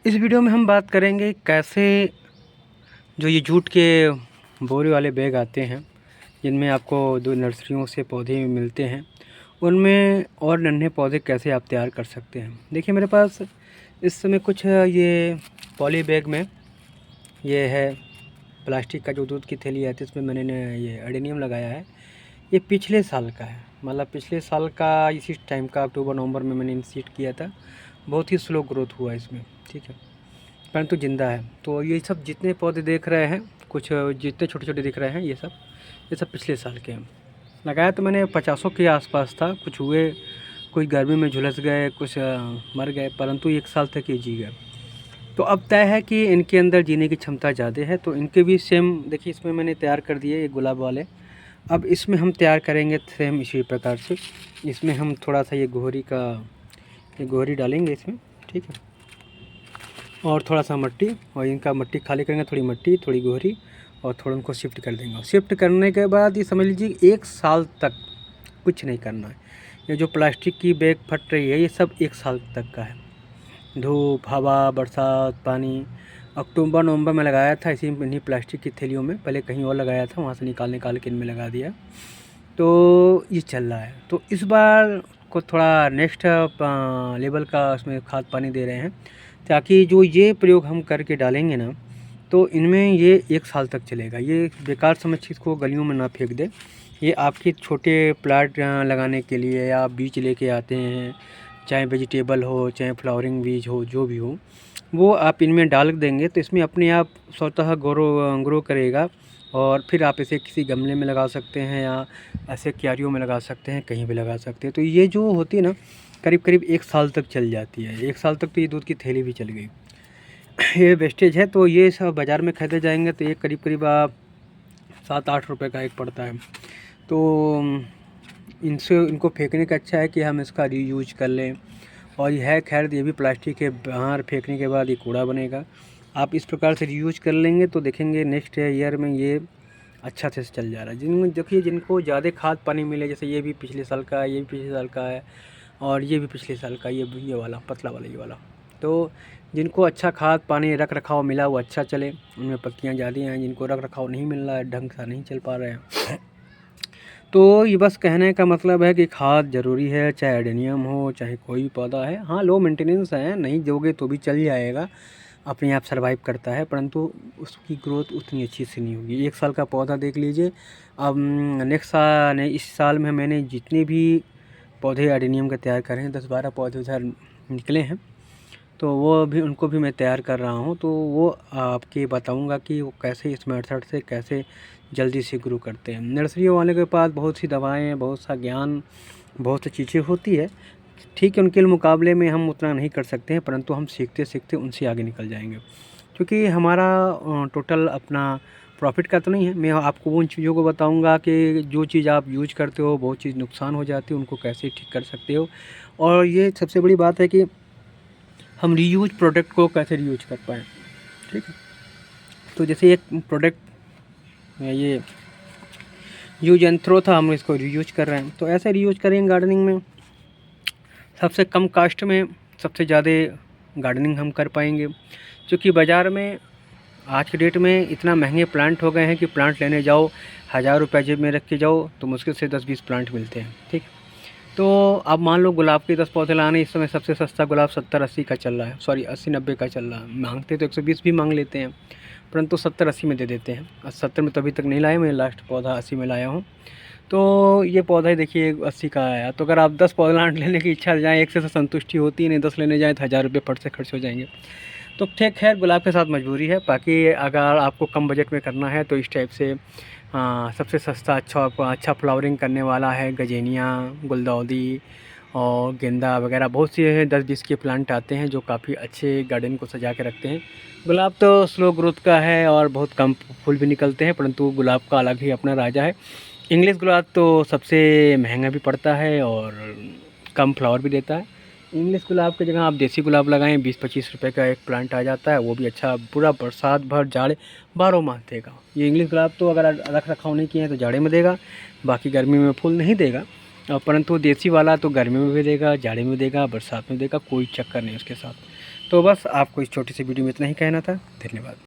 इस वीडियो में हम बात करेंगे कैसे जो ये जूट के बोरी वाले बैग आते हैं जिनमें आपको दो नर्सरियों से पौधे मिलते हैं, उनमें और नन्हे पौधे कैसे आप तैयार कर सकते हैं। देखिए मेरे पास इस समय कुछ ये पॉली बैग में ये है प्लास्टिक का जो दूध की थैली आती है, इसमें मैंने ये एडेनियम लगाया है। ये पिछले साल का है, मतलब पिछले साल का इसी टाइम का अक्टूबर नवंबर में मैंने इनिशिएट किया था। बहुत ही स्लो ग्रोथ हुआ इसमें, ठीक है, परंतु ज़िंदा है। तो ये सब जितने पौधे देख रहे हैं, कुछ जितने छोटे छोटे दिख रहे हैं, ये सब पिछले साल के हैं। लगाया तो मैंने 50 के आसपास था। कुछ हुए, कुछ गर्मी में झुलस गए, कुछ मर गए, परंतु 1 साल तक ये जी गए। तो अब तय है कि इनके अंदर जीने की क्षमता ज़्यादा है, तो इनके भी सेम देखिए इसमें मैंने तैयार कर दिए ये गुलाब वाले। अब इसमें हम तैयार करेंगे सेम इसी प्रकार से। इसमें हम थोड़ा सा ये गोहरी डालेंगे इसमें, ठीक है, और थोड़ा सा मट्टी, और इनका मट्टी खाली करेंगे, थोड़ी मट्टी थोड़ी गोहरी, और थोड़ा उनको शिफ्ट कर देंगे। शिफ्ट करने के बाद ये समझ लीजिए 1 साल तक कुछ नहीं करना है। ये जो प्लास्टिक की बैग फट रही है ये सब 1 साल तक का है। धूप, हवा, बरसात, पानी। अक्टूबर नवंबर में लगाया था इन्हीं प्लास्टिक की थैलियों में, पहले कहीं और लगाया था, वहाँ से निकाल के इनमें लगा दिया। तो ये चल रहा है। तो इस बार को थोड़ा नेक्स्ट लेवल का उसमें खाद पानी दे रहे हैं, ताकि जो ये प्रयोग हम करके डालेंगे ना, तो इनमें ये 1 साल तक चलेगा। ये बेकार समझ के इसको गलियों में ना फेंक दे। ये आपके छोटे प्लांट लगाने के लिए, या बीज लेके आते हैं, चाहे वेजिटेबल हो, चाहे फ्लावरिंग बीज हो, जो भी हो, वो आप इनमें डाल देंगे तो इसमें अपने आप स्वतः ग्रो करेगा। और फिर आप इसे किसी गमले में लगा सकते हैं, या ऐसे क्यारियों में लगा सकते हैं, कहीं भी लगा सकते हैं। तो ये जो होती है ना, करीब करीब 1 साल तक चल जाती है। 1 साल तक तो ये दूध की थैली भी चल गई। ये वेस्टेज है, तो ये सब बाज़ार में खरीदे जाएंगे तो ये करीब करीब आप 7-8 रुपये का एक पड़ता है। तो इनको फेंकने का अच्छा है कि हम इसका रीयूज कर लें। और ये है खैर, ये भी प्लास्टिक के बाहर फेंकने के बाद ये कूड़ा बनेगा। आप इस प्रकार से रीयूज कर लेंगे तो देखेंगे नेक्स्ट ईयर में ये अच्छा से चल जा रहा है। देखिए जिनको ज़्यादा खाद पानी मिले, जैसे ये भी पिछले साल का है, ये भी पिछले साल का है, और ये भी पिछले साल का, ये वाला पतला वाला, ये वाला। तो जिनको अच्छा खाद पानी रख रखाव मिला वो अच्छा चले, उनमें पत्तियाँ ज़्यादा हैं। जिनको रख रखाव नहीं मिल रहा है, ढंग से नहीं चल पा रहे हैं, तो ये बस कहने का मतलब है कि खाद ज़रूरी है, चाहे एडेनियम हो, चाहे कोई भी पौधा है। हाँ, लो मेंटेनेंस है, नहीं दोगे तो भी चल जाएगा, अपने आप सर्वाइव करता है, परंतु उसकी ग्रोथ उतनी अच्छी से नहीं होगी। 1 साल का पौधा देख लीजिए। अब नेक्स्ट साल, इस साल में मैंने जितने भी पौधे एडेनियम के तैयार करे हैं, 10-12 पौधे उधर निकले हैं, तो वो भी, उनको भी मैं तैयार कर रहा हूँ। तो वो आपके बताऊँगा कि वो कैसे इस मेथड से कैसे जल्दी से ग्रो करते हैं। नर्सरियों वाले के पास बहुत सी दवाएं, बहुत सा ज्ञान, बहुत सी चीज़ें होती है, ठीक है, उनके मुकाबले में हम उतना नहीं कर सकते हैं, परंतु हम सीखते सीखते उनसे आगे निकल जाएंगे। क्योंकि हमारा टोटल अपना प्रॉफिट का तो नहीं है। मैं आपको उन चीज़ों को बताऊंगा कि जो चीज़ आप यूज करते हो, बहुत चीज़ नुकसान हो जाती है, उनको कैसे ठीक कर सकते हो। और ये सबसे बड़ी बात है कि हम रीयूज प्रोडक्ट को कैसे रीयूज कर पाएँ, ठीक है। तो जैसे एक प्रोडक्ट ये यूज एंड थ्रो था, हम इसको रीयूज कर रहे हैं, तो ऐसे रीयूज करेंगे गार्डनिंग में। सबसे कम कास्ट में सबसे ज़्यादा गार्डनिंग हम कर पाएंगे। क्योंकि बाज़ार में आज के डेट में इतना महंगे प्लांट हो गए हैं कि प्लांट लेने जाओ, 1000 रुपये जेब में रख के जाओ तो मुश्किल से 10-20 प्लांट मिलते हैं, ठीक। तो अब मान लो गुलाब के 10 पौधे लाने, इस समय सबसे सस्ता गुलाब 70-80 का चल रहा है, सॉरी 80-90 का चल रहा है। मांगते तो 120 भी मांग लेते हैं, परंतु 70-80 में दे देते हैं। 70 में तो अभी तक नहीं लाए, मैं लास्ट पौधा 80 में लाया हूँ। तो ये पौधा ही देखिए 80 का आया। तो अगर आप 10 प्लांट लेने की इच्छा जाए, एक से संतुष्टि होती नहीं, 10 लेने जाएँ तो 1000 रुपये फट से खर्च हो जाएंगे। तो ठीक है, गुलाब के साथ मजबूरी है। बाकी अगर आपको कम बजट में करना है तो इस टाइप से सबसे सस्ता अच्छा फ्लावरिंग करने वाला है गजेनिया, गुलदाउदी और गेंदा वगैरह, बहुत से 10-20 के प्लांट आते हैं जो काफ़ी अच्छे गार्डन को सजा के रखते हैं। गुलाब तो स्लो ग्रोथ का है और बहुत कम फूल भी निकलते हैं, परंतु गुलाब का अलग ही अपना राजा है। इंग्लिश गुलाब तो सबसे महंगा भी पड़ता है और कम फ्लावर भी देता है। इंग्लिश गुलाब की जगह आप देसी गुलाब लगाएं, 20-25 रुपये का एक प्लांट आ जाता है, वो भी अच्छा, पूरा बरसात भर जाड़े 12 माह देगा। ये इंग्लिश गुलाब तो अगर रख रखाव नहीं किए हैं तो जाड़े में देगा, बाकी गर्मी में फूल नहीं देगा। परंतु देसी वाला तो गर्मी में भी देगा, जाड़े में देगा, बरसात में देगा, कोई चक्कर नहीं उसके साथ। तो बस आपको इस छोटी सी वीडियो में इतना ही कहना था। धन्यवाद।